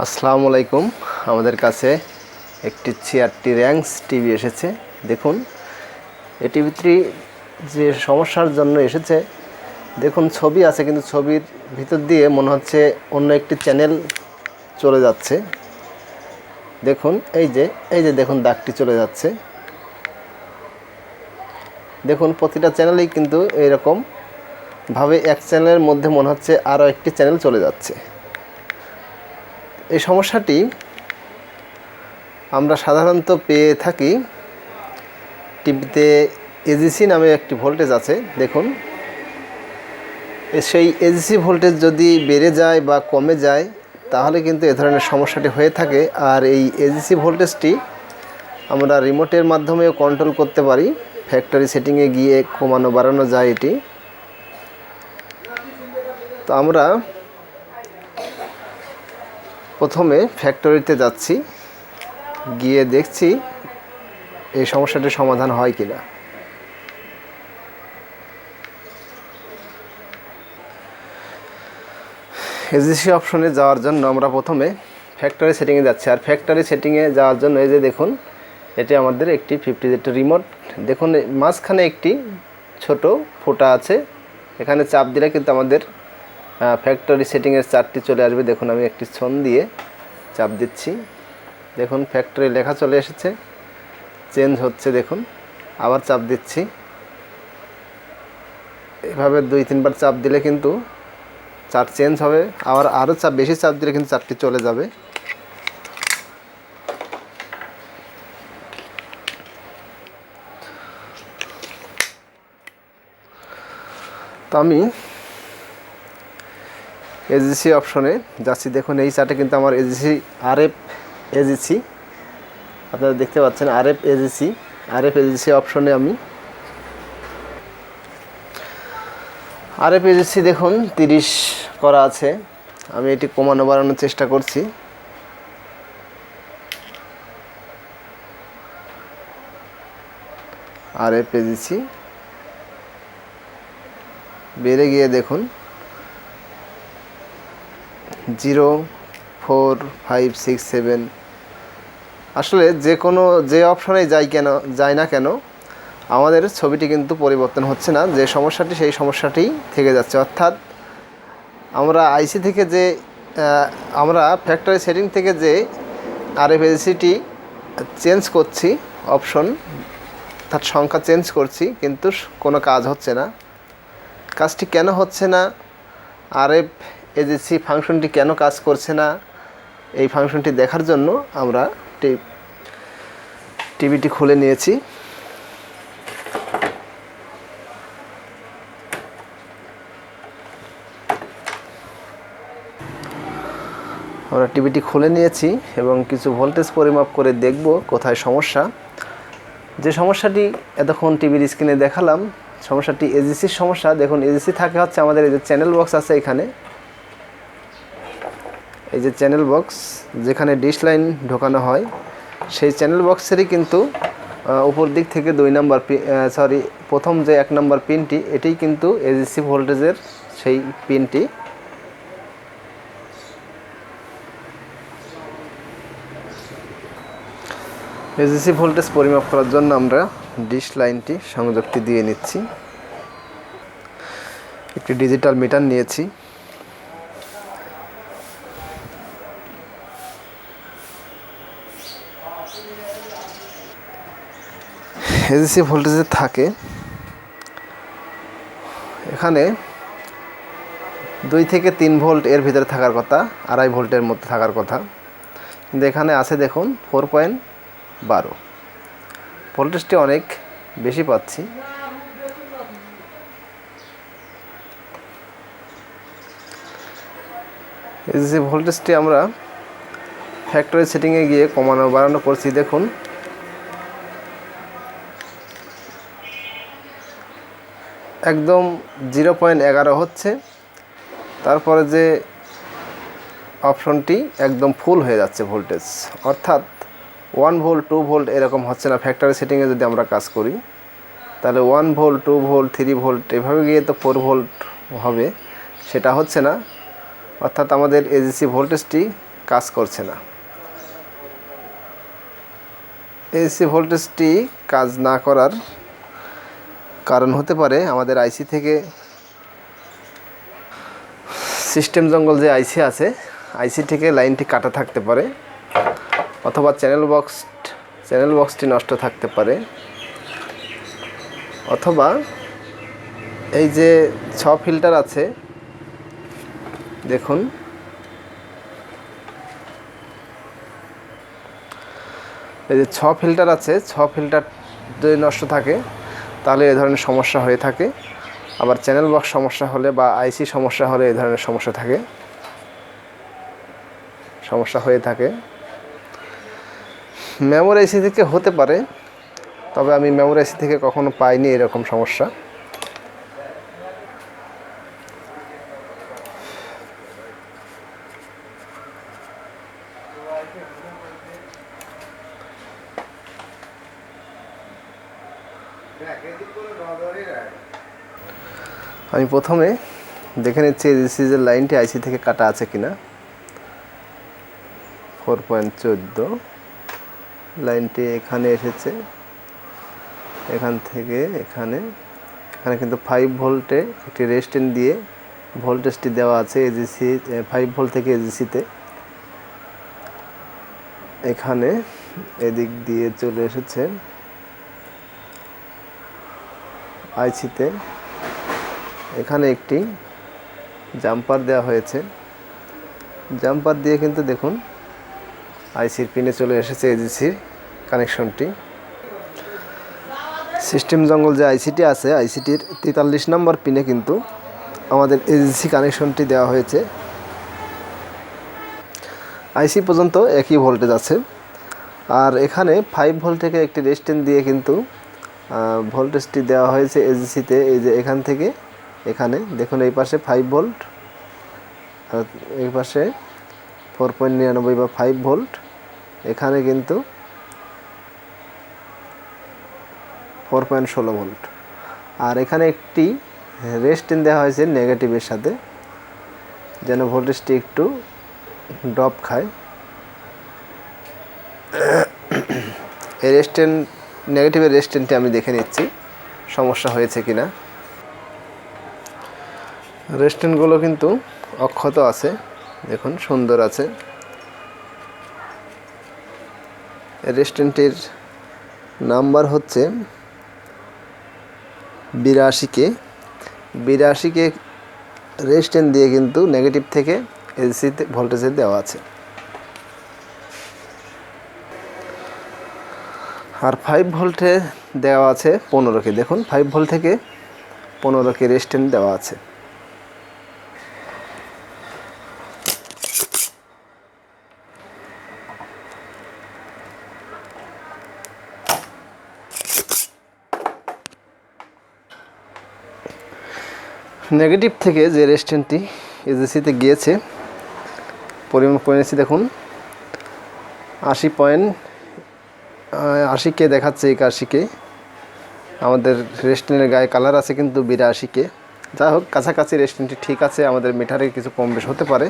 আসসালামু আলাইকুম। আমাদের কাছে একটি 76 র্যাঙ্কস টিভি এসেছে। দেখুন এই টিভিটি যে সমস্যার জন্য এসেছে, দেখুন ছবি আছে কিন্তু ছবির ভিতর দিয়ে মনে হচ্ছে অন্য একটি চ্যানেল চলে যাচ্ছে। দেখুন এই যে দেখুন দাগটি চলে যাচ্ছে। দেখুন প্রতিটা চ্যানেলেই কিন্তু এইরকম ভাবে এক চ্যানেলের মধ্যে মনে হচ্ছে আরও একটি চ্যানেল চলে যাচ্ছে। এই সমস্যাটি আমরা সাধারণত পেয়ে থাকি টিভিতে এজিসি নামে একটি ভোল্টেজ আছে। দেখুন সেই এজিসি ভোল্টেজ যদি বেড়ে যায় বা কমে যায় তাহলে কিন্তু এ ধরনের সমস্যাটি হয়ে থাকে। আর এই এজিসি ভোল্টেজটি আমরা রিমোটের মাধ্যমেও কন্ট্রোল করতে পারি। ফ্যাক্টরি সেটিংয়ে গিয়ে কমানো বাড়ানো যায় এটি। তো আমরা প্রথমে ফ্যাক্টরিতে যাচ্ছি, গিয়ে দেখছি এই সমস্যাটির সমাধান হয় কিনা। এজিসি অপশনে যাওয়ার জন্য আমরা প্রথমে ফ্যাক্টরি সেটিংয়ে যাচ্ছি। আর ফ্যাক্টরি সেটিংয়ে যাওয়ার জন্য এই যে দেখুন এটি আমাদের একটি 50 রিমোট। দেখুন মাঝখানে একটি ছোট ফোঁটা আছে, এখানে চাপ দিলে কিন্তু আমাদের ফ্যাক্টরি সেটিংয়ের চার্টটি চলে আসবে। দেখুন আমি একটি ছন দিয়ে চাপ দিচ্ছি, দেখুন ফ্যাক্টরি লেখা চলে এসেছে, চেঞ্জ হচ্ছে। দেখুন আবার চাপ দিচ্ছি, এভাবে 2-3 বার চাপ দিলে কিন্তু চার্ট চেঞ্জ হবে। আবার আরও বেশি চাপ দিলে কিন্তু চার্টটি চলে যাবে। তো আমি এজিসি অপশনে যাচ্ছি। দেখুন এই চার্টে কিন্তু আমার এজিসি আরএফ এজিসি আপনারা দেখতে পাচ্ছেন, আরএফ এজিসি অপশনে আমি আরএফ এজিসি দেখুন 30 করা আছে। আমি এটি কমানো বাড়ানোর চেষ্টা করছি। আরএফ এজিসি বেড়ে গিয়ে দেখুন 0, 4, 5, 6, 7। আসলে যে অপশনে যাই না কেন আমাদের ছবিটি কিন্তু পরিবর্তন হচ্ছে না। যে সমস্যাটি সেই সমস্যাটি থেকে যাচ্ছে। অর্থাৎ আমরা আইসি থেকে আমরা ফ্যাক্টরি সেটিং থেকে যে আরএফএজিসিটি চেঞ্জ করছি, অপশন তার সংখ্যা চেঞ্জ করছি, কিন্তু কোনো কাজ হচ্ছে না। কাজটি কেন হচ্ছে না, আরএফ এজিসি ফাংশনটি কেন কাজ করছে না, এই ফাংশনটি দেখার জন্য আমরা টিভিটি খুলে নিয়েছি। আমরা টিভিটি খুলে নিয়েছি এবং কিছু ভোল্টেজ পরিমাপ করে দেখব কোথায় সমস্যা। যে সমস্যাটি এতক্ষণ টিভির স্ক্রিনে দেখালাম, সমস্যাটি এজিসির সমস্যা। দেখুন এজিসি থাকে হচ্ছে আমাদের এই যে চ্যানেল বক্স আছে, এখানে এই যে চ্যানেল বক্স যেখানে ডিশ লাইন ঢোকানো হয়, সেই চ্যানেল বক্সেরই কিন্তু উপর দিক থেকে প্রথম যে 1 নম্বর পিনটি, এটিই কিন্তু এজিসি ভোল্টেজের সেই পিনটি। এজিসি ভোল্টেজ পরিমাপ করার জন্য আমরা ডিশ লাইনটি সংযোগটি দিয়ে নিচ্ছি। একটি ডিজিটাল মিটার নিয়েছি। এজিসি ভোল্টেজে থাকে এখানে 2 থেকে 3 ভোল্ট এর ভিতরে থাকার কথা, 2.5 ভোল্টের মধ্যে থাকার কথা, কিন্তু এখানে আছে দেখুন 4.12। ভোল্টেজটি অনেক বেশি পাচ্ছি। এজিসি ভোল্টেজটি আমরা ফ্যাক্টরি সেটিংয়ে গিয়ে কমানো বাড়ানো করছি। দেখুন একদম 0.11 হচ্ছে, তারপরে যে অপশনটি একদম ফুল হয়ে যাচ্ছে ভোল্টেজ। অর্থাৎ 1 ভোল্ট 2 ভোল্ট এরকম হচ্ছে না। ফ্যাক্টরি সেটিংয়ে যদি আমরা কাজ করি তাহলে 1 ভোল্ট 2 ভোল্ট 3 ভোল্ট এভাবে গিয়ে তো 4 ভোল্ট হবে, সেটা হচ্ছে না। অর্থাৎ আমাদের এজিসি ভোল্টেজটি কাজ করছে না। এসি ভোল্টেজটি কাজ না করার কারণ হতে পারে আমাদের আইসি থেকে সিস্টেম জঙ্গল যে আইসি আছে, আইসি থেকে লাইনটি কাটা থাকতে পারে, অথবা চ্যানেল বক্সটি নষ্ট থাকতে পারে, অথবা এই যে 6 ফিল্টার আছে দেখুন, এই যে 6 ফিল্টার আছে, 6 ফিল্টার যদি নষ্ট থাকে তাহলে এ ধরনের সমস্যা হয়ে থাকে। আবার চ্যানেল বক্স সমস্যা হলে বা আইসি সমস্যা হলে এই ধরনের সমস্যা হয়ে থাকে। মেমোরি আইসি থেকে হতে পারে, তবে আমি মেমোরি আইসি থেকে কখনো পাইনি এরকম সমস্যা। আমি প্রথমে দেখে নিচ্ছি এজিসি যে লাইনটি আইসি থেকে কাটা আছে কিনা। 4.14 লাইনটি এখানে এসেছে, এখান থেকে এখানে কিন্তু 5 ভোল্টে একটি রেজিস্ট্যান্স দিয়ে ভোল্টেজটি দেওয়া আছে এজিসি 5 ভোল্ট থেকে এজিসিতে। এখানে এদিক দিয়ে চলে এসেছে আইসিতে। এখানে একটি জাম্পার দেওয়া হয়েছে, জাম্পার দিয়ে কিন্তু দেখুন আইসির পিনে চলে এসেছে এজিসির কানেকশনটি। সিস্টেম জঙ্গল যে আইসিটি আছে, আইসিটির 43 নম্বর পিনে কিন্তু আমাদের এজিসি কানেকশনটি দেওয়া হয়েছে। আইসি পর্যন্ত একই ভোল্টেজ আছে, আর এখানে 5 ভোল্ট থেকে একটি রেজিস্ট্যান্স দিয়ে কিন্তু ভোল্টেজটি দেওয়া হয়েছে এজিসিতে। এই যে এখান থেকে এখানে দেখুন, এই পাশে 5 ভোল্ট আর এই পাশে 4.99 বা 5 ভোল্ট, এখানে কিন্তু 4.16 ভোল্ট। আর এখানে একটি রেজিস্ট্যান্স দেওয়া হয়েছে নেগেটিভের সাথে, যেন ভোল্টেজটি একটু ড্রপ খায়। এই নেগেটিভের রেজিস্ট্যান্সটি আমি দেখে নিচ্ছি সমস্যা হয়েছে কিনা। রেজিস্ট্যান্সগুলো কিন্তু অক্ষত আছে, দেখুন সুন্দর আছে। রেজিস্ট্যান্সটির নাম্বার হচ্ছে 82K। 82K রেজিস্ট্যান্স দিয়ে কিন্তু নেগেটিভ থেকে এজিসিতে ভোল্টেজে দেওয়া আছে। আর 5 ভোল্টে দেওয়া আছে 15K। দেখুন 5 ভোল্ট থেকে 15K রেজিস্ট্যান্স দেওয়া আছে। নেগেটিভ থেকে যে রেজিস্ট্যান্সটি এজিসিতে গিয়েছে পরিমাপ করে নিয়েছি, দেখুন 80K দেখাচ্ছে। 81K আমাদের রেজিস্ট্যান্সের গায়ে কালার আছে কিন্তু 82K। যাই হোক, কাছাকাছি রেজিস্ট্যান্সটি ঠিক আছে, আমাদের মিটারে কিছু কম বেশ হতে পারে।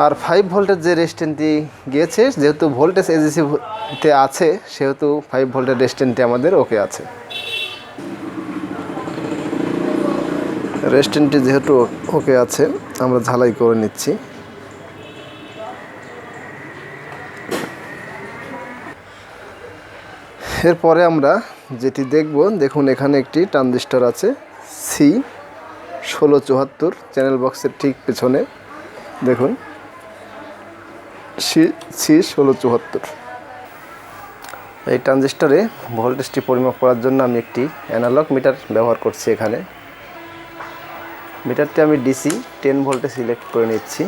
আর 5 ভোল্টের যে রেজিস্ট্যান্সটি গিয়েছে, যেহেতু ভোল্টেজ এজিসিতে আছে সেহেতু 5 ভোল্টের রেজিস্ট্যান্সটি আমাদের ওকে আছে। রেজিস্ট্যান্সটি যেহেতু ওকে আছে, আমরা ঝালাই করে নিচ্ছি। এরপরে আমরা যেটি দেখব, দেখুন এখানে একটি ট্রানজিস্টর আছে C1674 চ্যানেল বক্সের ঠিক পেছনে। দেখুন C1674। এই ট্রানজিস্টরে ভোল্টেজটি পরিমাপ করার জন্য আমি একটি অ্যানালগ মিটার ব্যবহার করছি। এখানে মিটারটি আমি ডিসি 10 ভোল্টে সিলেক্ট করে নিচ্ছি।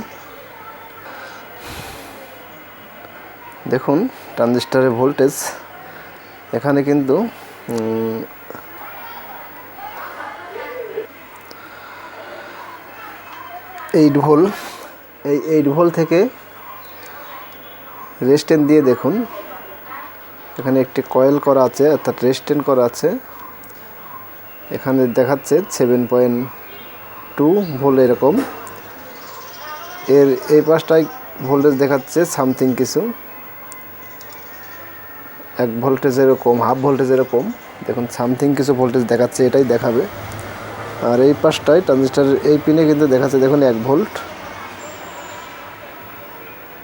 দেখুন ট্রানজিস্টরের ভোল্টেজ এখানে কিন্তু 8 ভোল্ট। এই 8 ভোল্ট থেকে রেজিস্ট্যান্স দিয়ে দেখুন এখানে একটি কয়েল করা আছে, অর্থাৎ রেজিস্ট্যান্স করা আছে। এখানে দেখাচ্ছে 7.2 ভোল্ট এরকম। এর এই পাশটায় ভোল্টেজ দেখাচ্ছে সামথিং কিছু, 1 ভোল্টেজেরও কম, হাফ ভোল্টেজেরও কম। দেখুন সামথিং কিছু ভোল্টেজ দেখাচ্ছে, এটাই দেখাবে। আর এই পাশটায় ট্রানজিস্টারের এই পিনে কিন্তু দেখাচ্ছে দেখুন 1 ভোল্ট।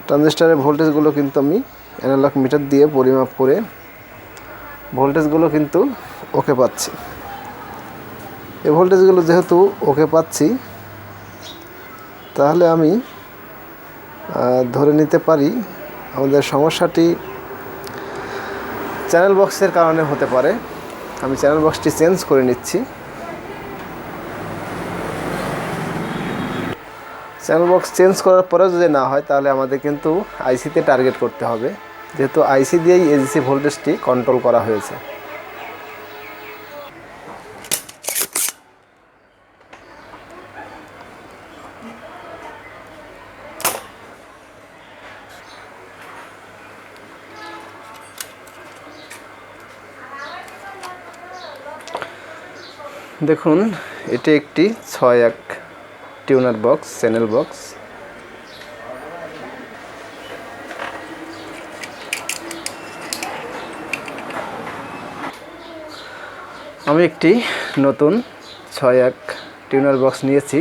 ট্রানজিস্টারের ভোল্টেজগুলো কিন্তু আমি অ্যানালগ মিটার দিয়ে পরিমাপ করে ভোল্টেজগুলো কিন্তু ওকে পাচ্ছি। এই ভোল্টেজগুলো যেহেতু ওকে পাচ্ছি, তাহলে আমি ধরে নিতে পারি আমাদের সমস্যাটি চ্যানেল বক্সের কারণে হতে পারে। আমি চ্যানেল বক্সটি চেঞ্জ করে নিচ্ছি। চ্যানেল বক্স চেঞ্জ করার পরেও যদি না হয়, তাহলে আমাদের কিন্তু আইসিতে টার্গেট করতে হবে, যেহেতু আইসি দিয়েই এজিসি ভোল্টেজটি কন্ট্রোল করা হয়েছে। দেখুন এটি একটি 6-1 টিউনার বক্স, চ্যানেল বক্স। আমি একটি নতুন 6-1 টিউনার বক্স নিয়েছি।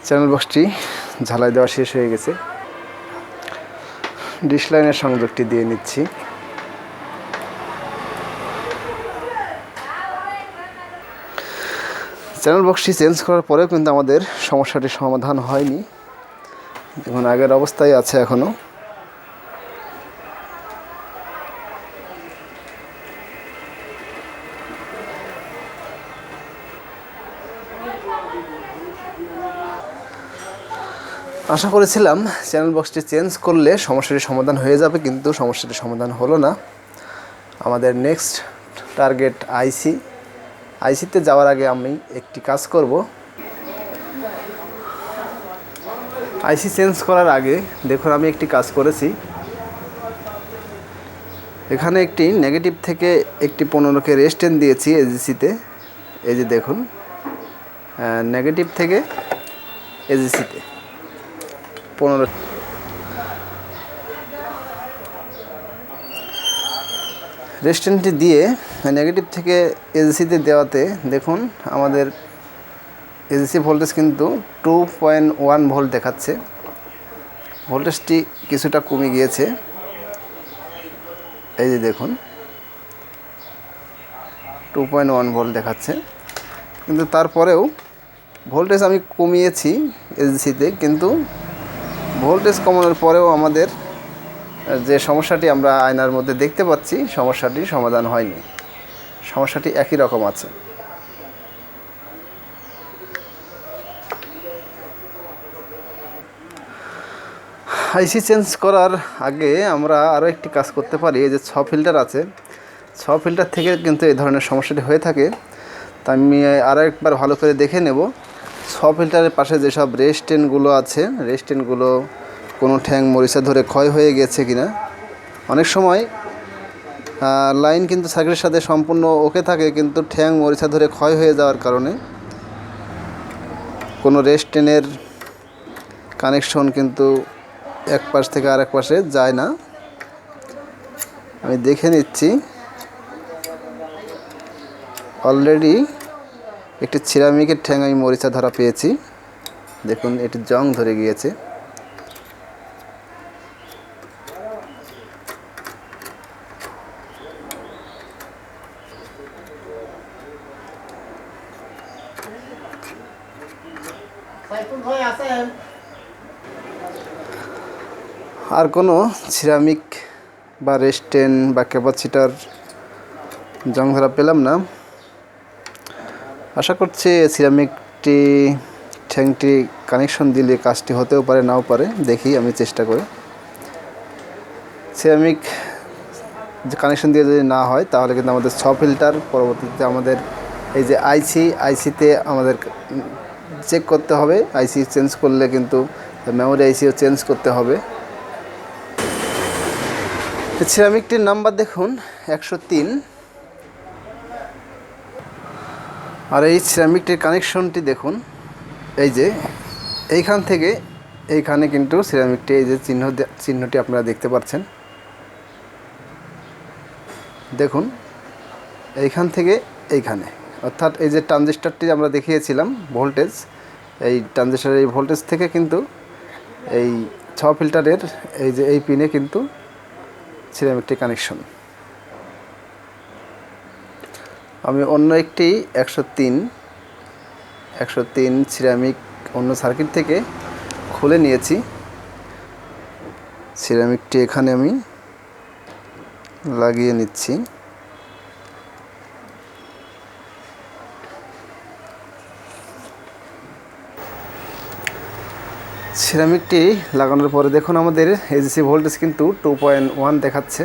চ্যানেল বক্সটি ঝালাই দেওয়া শেষ হয়ে গেছে। ডিশ লাইনের সংযোগটি দিয়ে নিচ্ছি। চ্যানেল বক্সটি চেঞ্জ করার পরেও কিন্তু আমাদের সমস্যাটির সমাধান হয়নি। এখন আগের অবস্থায় আছে এখনও। আশা করেছিলাম চ্যানেল বক্সটি চেঞ্জ করলে সমস্যাটির সমাধান হয়ে যাবে, কিন্তু সমস্যাটির সমাধান হলো না। আমাদের নেক্সট টার্গেট আইসি। আইসিতে যাওয়ার আগে আমি একটি কাজ করব। আইসি চেঞ্জ করার আগে দেখুন আমি একটি কাজ করেছি। এখানে একটি নেগেটিভ থেকে একটি 15কে রেস্টেন দিয়েছি এজিসিতে। এই যে দেখুন, নেগেটিভ থেকে এজিসিতে 15 রেস্টেন্টটি দিয়ে নেগেটিভ থেকে এজিসিতে দেওয়াতে দেখুন আমাদের এজিসি ভোল্টেজ কিন্তু 2.1 ভোল্ট দেখাচ্ছে। ভোল্টেজটি কিছুটা কমে গিয়েছে। এই যে দেখুন 2.1 ভোল্ট দেখাচ্ছে, কিন্তু তারপরেও ভোল্টেজ আমি কমিয়েছি এজিসিতে, কিন্তু ভোল্টেজ কমানোর পরেও আমাদের যে সমস্যাটি আমরা আয়নার মধ্যে দেখতে পাচ্ছি, সমস্যাটির সমাধান হয়নি। সমস্যাটি একই রকম আছে। আইসি চেঞ্জ করার আগে আমরা আরও একটি কাজ করতে পারি। এই যে 6 ফিল্টার আছে, 6 ফিল্টার থেকে কিন্তু এই ধরনের সমস্যাটি হয়ে থাকে। তা আমি আরও একবার ভালো করে দেখে নেব 6 ফিল্টারের পাশে যেসব রেস্টেনগুলো আছে, রেস্টেনগুলো কোনো ঠ্যাং মরিচা ধরে ক্ষয় হয়ে গেছে কিনা। অনেক সময় লাইন কিন্তু সার্কিটের সাথে সম্পূর্ণ ওকে থাকে, কিন্তু ঠ্যাং মরিচা ধরে ক্ষয় হয়ে যাওয়ার কারণে কোনো রেস্টেনের কানেকশন কিন্তু এক পাশ থেকে আরেক পাশে যায় না। আমি দেখে নিচ্ছি, অলরেডি একটি সিরামিকের ঠ্যাং আমি মরিচা ধরা পেয়েছি। দেখুন এটি জং ধরে গিয়েছে। আর কোনো সিরামিক বা রেস্টেন বা ক্যাপাসিটার জং ধরা পেলাম না। আশা করছি সিরামিকটি ঠ্যাংটি কানেকশন দিলে কাজটি হতেও পারে, নাও পারে। দেখি আমি চেষ্টা করে। সিরামিক যে কানেকশন দিয়ে যদি না হয়, তাহলে কিন্তু আমাদের 6 ফিল্টার পরবর্তীতে আমাদের এই যে আইসিতে আমাদের চেক করতে হবে। আইসি চেঞ্জ করলে কিন্তু মেমোরি আইসিও চেঞ্জ করতে হবে। সিরামিকটির নাম্বার দেখুন 103। আর এই সিরামিকটির কানেকশনটি দেখুন, এই যে এইখান থেকে এইখানে কিন্তু সিরামিকটি, এই যে চিহ্নটি আপনারা দেখতে পাচ্ছেন, দেখুন এইখান থেকে এইখানে, অর্থাৎ এই যে ট্রানজিস্টরটি আমরা দেখিয়েছিলাম ভোল্টেজ, এই ট্রানজিস্টরের এই ভোল্টেজ থেকে কিন্তু এই 6 ফিল্টারের এই যে এই পিনে কিন্তু সিরামিকটি কানেকশন। আমি অন্য একটি 103 সিরামিক অন্য সার্কিট থেকে খুলে নিয়েছি। সিরামিকটি এখানে আমি লাগিয়ে নিচ্ছি। সিরামিকটি লাগানোর পরে দেখুন আমাদের এজিসি ভোল্টেজ কিন্তু 2.1 দেখাচ্ছে।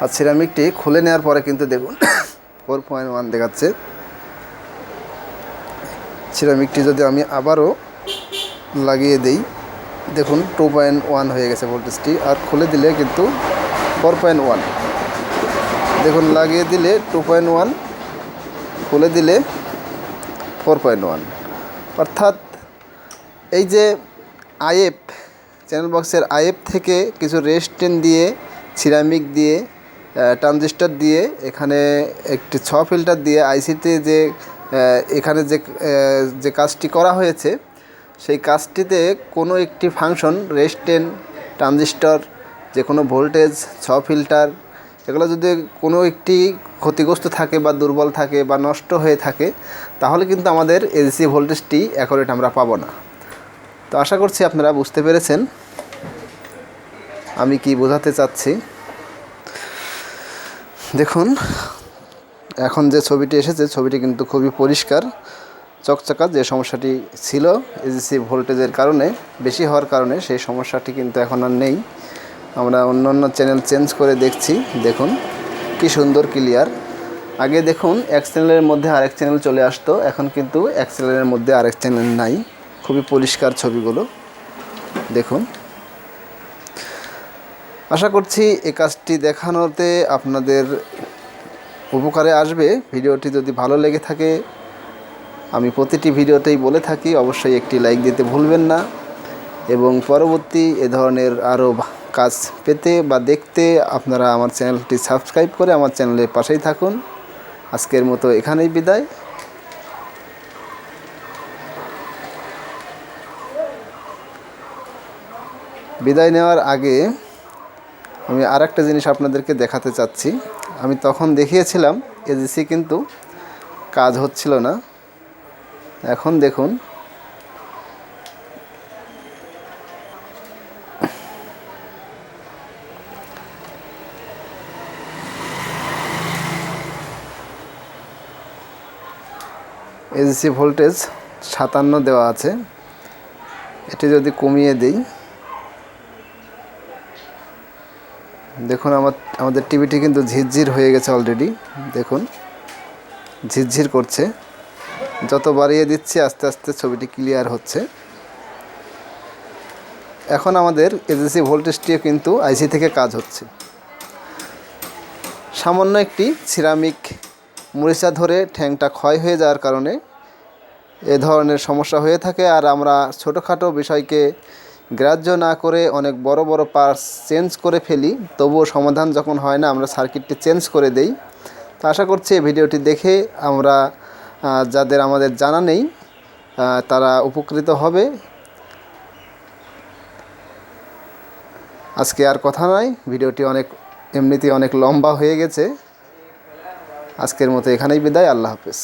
আর সিরামিকটি খুলে নেওয়ার পরে কিন্তু দেখুন 4.1 দেখাচ্ছে। সিরামিকটি যদি আমি আবারও লাগিয়ে দেই, দেখুন 2.1 হয়ে গেছে ভোল্টেজটি। আর খুলে দিলে কিন্তু 4.1, দেখুন লাগিয়ে দিলে 2.1, খুলে দিলে 4.1। অর্থাৎ এই যে আইএফ চ্যানেল বক্সের আইএফ থেকে কিছু রেজিস্ট্যান্স দিয়ে, সিরামিক দিয়ে, ট্রানজিস্টর দিয়ে, এখানে একটি 6 ফিল্টার দিয়ে আইসিতে যে এখানে যে কাজটি করা হয়েছে, সেই কাজটিতে কোনো একটি ফাংশন, রেজিস্ট্যান্স, ট্রানজিস্টর, যে কোনো ভোল্টেজ, 6 ফিল্টার, এগুলো যদি কোনো একটি ক্ষতিগ্রস্ত থাকে বা দুর্বল থাকে বা নষ্ট হয়ে থাকে, তাহলে কিন্তু আমাদের এজিসি ভোল্টেজটি অ্যাকুরেট আমরা পাবো না। তো আশা করছি আপনারা বুঝতে পেরেছেন আমি কি বোঝাতে চাচ্ছি। দেখুন এখন যে ছবিটি এসেছে, ছবিটি কিন্তু খুবই পরিষ্কার চকচকা। যে সমস্যাটি ছিল এজিসি ভোল্টেজের কারণে, বেশি হওয়ার কারণে, সেই সমস্যাটি কিন্তু এখন আর নেই। আমরা অন্য চ্যানেল চেঞ্জ করে দেখছি, দেখুন কি সুন্দর ক্লিয়ার। আগে দেখুন এক চ্যানেলের মধ্যে আরেক চ্যানেল চলে আসতো, এখন কিন্তু এক চ্যানেলের মধ্যে আরেক চ্যানেল নাই। খুবই পরিষ্কার ছবিগুলো দেখুন। আশা করছি এই কাজটি দেখানোতে আপনাদের উপকারে আসবে। ভিডিওটি যদি ভালো লেগে থাকে, আমি প্রতিটি ভিডিওতেই বলে থাকি, অবশ্যই একটি লাইক দিতে ভুলবেন না। এবং পরবর্তী এ ধরনের আরও কাজ পেতে বা দেখতে আপনারা আমার চ্যানেলটি সাবস্ক্রাইব করে আমার চ্যানেলের পাশেই থাকুন। আজকের মতো এখানেই বিদায়। বিদায় নেওয়ার আগে আমি আরেকটা জিনিস আপনাদেরকে দেখাতে চাচ্ছি। আমি তখন দেখিয়েছিলাম এজিসি কিন্তু কাজ হচ্ছিল না। এখন দেখুন এজিসি ভোল্টেজ 57 দেওয়া আছে। এটি যদি কমিয়ে দেই, দেখুন আমাদের টিভিটি কিন্তু ঝিরঝির হয়ে গেছে অলরেডি। দেখুন ঝিরঝির করছে, যত বাড়িয়ে দিচ্ছি আস্তে আস্তে ছবিটি ক্লিয়ার হচ্ছে। এখন আমাদের এজিসি ভোল্টেজটিও কিন্তু আইসি থেকে কাজ হচ্ছে। সামান্য একটি সিরামিক মরিচা ধরে ঠ্যাংটা ক্ষয় হয়ে যাওয়ার কারণে এ ধরনের সমস্যা হয়ে থাকে। আর আমরা ছোটোখাটো বিষয়কে গ্রাহ্য না করে অনেক বড় বড় পার্টস চেঞ্জ করে ফেলি, তবুও সমাধান যখন হয় না আমরা সার্কিটটি চেঞ্জ করে দেই। তো আশা করছি এই ভিডিওটি দেখে আমরা যাদের আমাদের জানা নেই তারা উপকৃত হবে। আজকে আর কথা নয়, ভিডিওটি এমনিতেই অনেক লম্বা হয়ে গেছে। আজকের মতো এখানেই বিদায়। আল্লাহ হাফেজ।